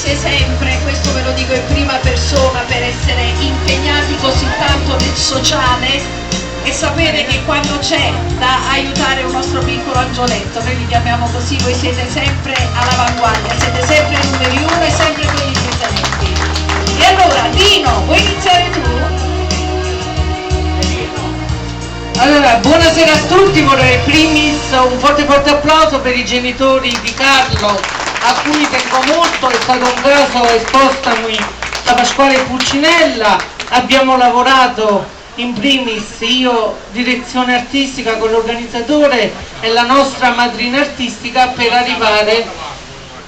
siete sempre, questo ve lo dico in prima persona, per essere impegnati così tanto nel sociale e sapere che quando c'è da aiutare un nostro piccolo angioletto, noi li chiamiamo così, voi siete sempre all'avanguardia, siete sempre i numeri uno e sempre con gli insegnamenti. E allora Dino, vuoi iniziare tu? Allora, buonasera a tutti, vorrei primis un forte applauso per i genitori di Carlo, a cui tengo molto, è stato un caso espostomi da Pasquale Pulcinella. Abbiamo lavorato in primis io, direzione artistica, con l'organizzatore e la nostra madrina artistica per arrivare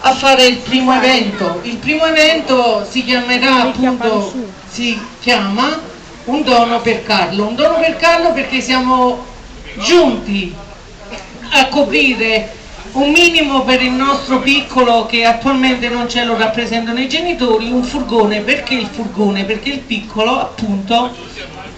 a fare il primo evento. Il primo evento si chiamerà appunto, si chiama Un dono per Carlo. Un dono per Carlo perché siamo giunti a coprire un minimo per il nostro piccolo, che attualmente non ce lo rappresentano i genitori, un furgone. Perché il furgone? Perché il piccolo appunto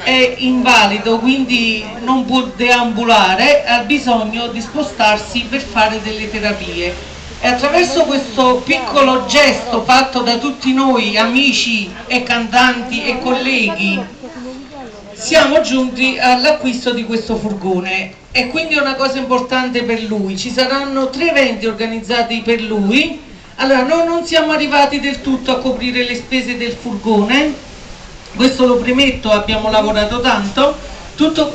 è invalido, quindi non può deambulare, ha bisogno di spostarsi per fare delle terapie. E attraverso questo piccolo gesto fatto da tutti noi, amici e cantanti e colleghi, siamo giunti all'acquisto di questo furgone, e quindi è una cosa importante per lui. Ci saranno 3 eventi organizzati per lui. Allora, noi non siamo arrivati del tutto a coprire le spese del furgone, questo lo premetto, abbiamo lavorato tanto,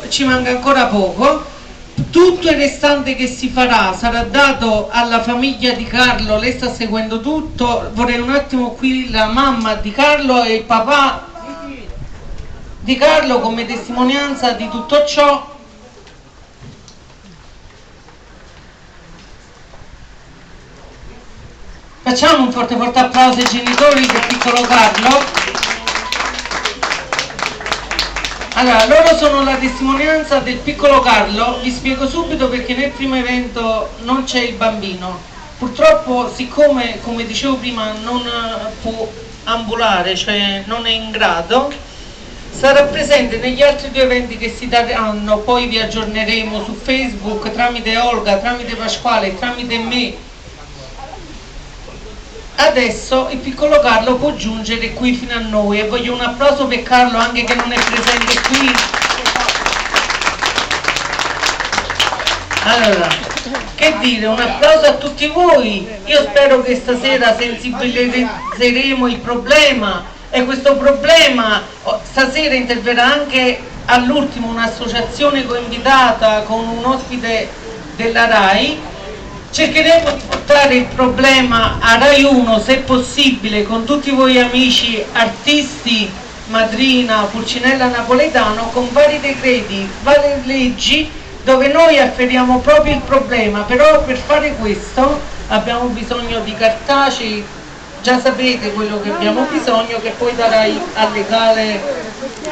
ci manca ancora poco. Tutto il restante che si farà sarà dato alla famiglia di Carlo, lei sta seguendo tutto. Vorrei un attimo qui la mamma di Carlo e il papà di Carlo come testimonianza di tutto ciò. Facciamo un forte applauso ai genitori del piccolo Carlo. Allora, loro sono la testimonianza del piccolo Carlo. Vi spiego subito perché nel primo evento non c'è il bambino. Purtroppo, siccome, come dicevo prima, non può ambulare, cioè non è in grado, sarà presente negli altri 2 eventi che si daranno, poi vi aggiorneremo su Facebook tramite Olga, tramite Pasquale, tramite me. Adesso il piccolo Carlo può giungere qui fino a noi, e voglio un applauso per Carlo, anche che non è presente qui. Allora, che dire, un applauso a tutti voi. Io spero che stasera sensibilizzeremo il problema, e questo problema stasera interverrà anche all'ultimo un'associazione coinvitata con un ospite della RAI. Cercheremo di portare il problema a Rai 1 se possibile, con tutti voi amici artisti, madrina Pulcinella Napoletano, con vari decreti, varie leggi, dove noi afferiamo proprio il problema. Però per fare questo abbiamo bisogno di cartacei, già sapete quello che abbiamo bisogno, che poi darai al legale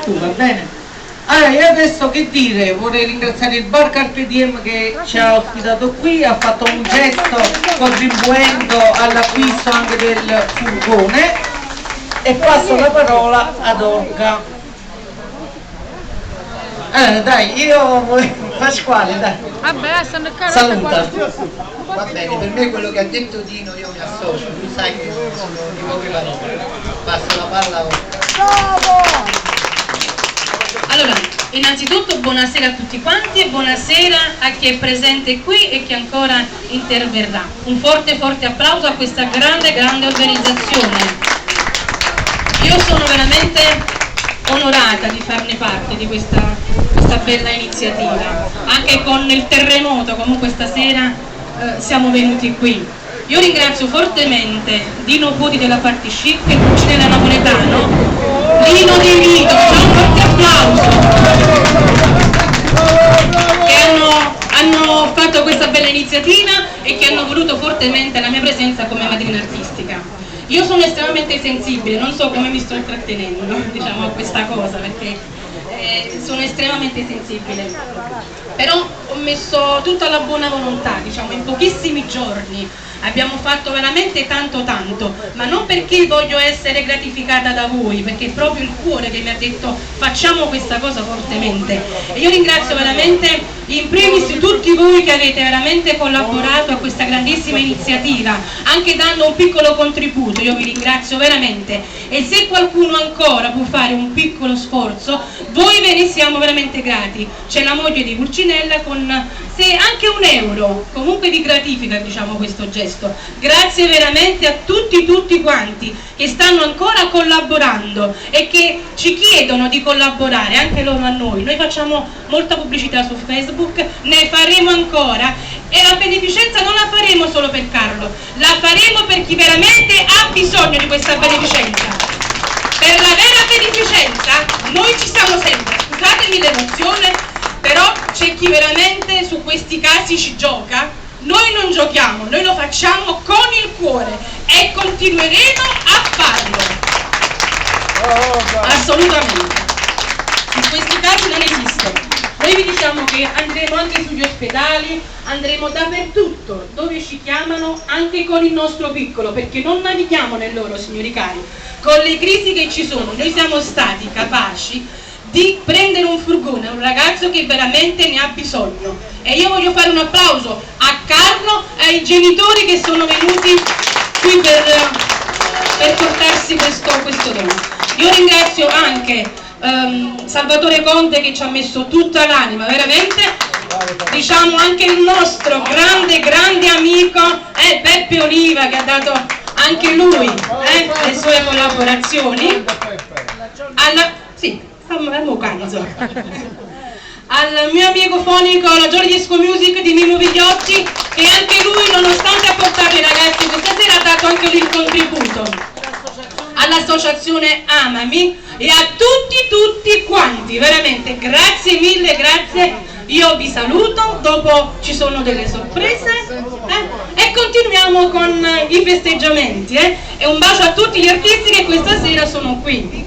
tu, va bene? Allora, io adesso che dire, vorrei ringraziare il bar Carpe Diem che ci ha ospitato qui, ha fatto un gesto contribuendo all'acquisto anche del furgone, e passo la parola ad Olga. Allora, dai, Pasquale, dai. Vabbè, stanno Saluta. Va bene, per me quello che ha detto Dino io mi associo, tu sai che sono di poche parole. Passo la palla a Olga. Bravo! Allora, innanzitutto buonasera a tutti quanti e buonasera a chi è presente qui e chi ancora interverrà. Un forte applauso a questa grande organizzazione. Io sono veramente onorata di farne parte di questa bella iniziativa. Anche con il terremoto, comunque stasera siamo venuti qui. Io ringrazio fortemente Dino Puti della Party Chic e Pulcinella Napoletano. Lino Di Vito, facciamo un forte applauso, che hanno fatto questa bella iniziativa e che hanno voluto fortemente la mia presenza come madrina artistica. Io sono estremamente sensibile, non so come mi sto intrattenendo, diciamo, a questa cosa, perché sono estremamente sensibile, però ho messo tutta la buona volontà, diciamo, in pochissimi giorni abbiamo fatto veramente tanto, ma non perché voglio essere gratificata da voi, perché è proprio il cuore che mi ha detto facciamo questa cosa fortemente. E io ringrazio veramente in primis tutti voi che avete veramente collaborato a questa grandissima iniziativa, anche dando un piccolo contributo. Io vi ringrazio veramente, e se qualcuno ancora può fare un piccolo sforzo, voi ve ne siamo veramente grati. C'è la moglie di Pulcinella con, se anche €1 comunque vi gratifica, diciamo, questo gesto. Grazie veramente a tutti quanti che stanno ancora collaborando e che ci chiedono di collaborare, anche loro a noi. Noi facciamo molta pubblicità su Facebook, ne faremo ancora, e la beneficenza non la faremo solo per Carlo, la faremo per chi veramente ha bisogno di questa beneficenza. Per la vera beneficenza noi ci siamo sempre, scusatemi l'emozione, però c'è chi veramente su questi casi ci gioca. Noi non giochiamo, noi lo facciamo con il cuore e continueremo a farlo. Assolutamente. In questi casi non esiste. Noi vi diciamo che andremo anche sugli ospedali, andremo dappertutto dove ci chiamano, anche con il nostro piccolo, perché non navighiamo nel loro, signori cari. Con le crisi che ci sono, noi siamo stati capaci di prendere un furgone, un ragazzo che veramente ne ha bisogno. E io voglio fare un applauso a Carlo e ai genitori che sono venuti qui per portarsi questo dono. Io ringrazio anche Salvatore Conte che ci ha messo tutta l'anima, veramente, diciamo anche il nostro grande amico Beppe Oliva, che ha dato anche lui le sue collaborazioni. Al mio amico fonico, la Giorgia Disco Music di Mimo Vigliotti, che anche lui, nonostante ha portato i ragazzi questa sera, ha dato anche lui il contributo. All'associazione Amami e a tutti quanti, veramente grazie mille, grazie. Io vi saluto, dopo ci sono delle sorprese e continuiamo con i festeggiamenti e un bacio a tutti gli artisti che questa sera sono qui.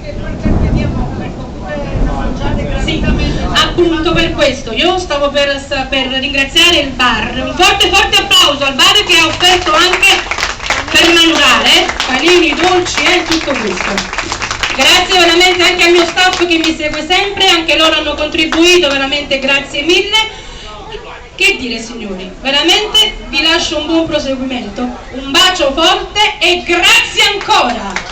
Sì, appunto per questo io stavo per ringraziare il bar, un forte applauso al bar che ha offerto anche per mangiare, panini, dolci e tutto questo. Grazie veramente anche al mio staff che mi segue sempre, anche loro hanno contribuito, veramente grazie mille. Che dire signori, veramente vi lascio un buon proseguimento, un bacio forte e grazie ancora!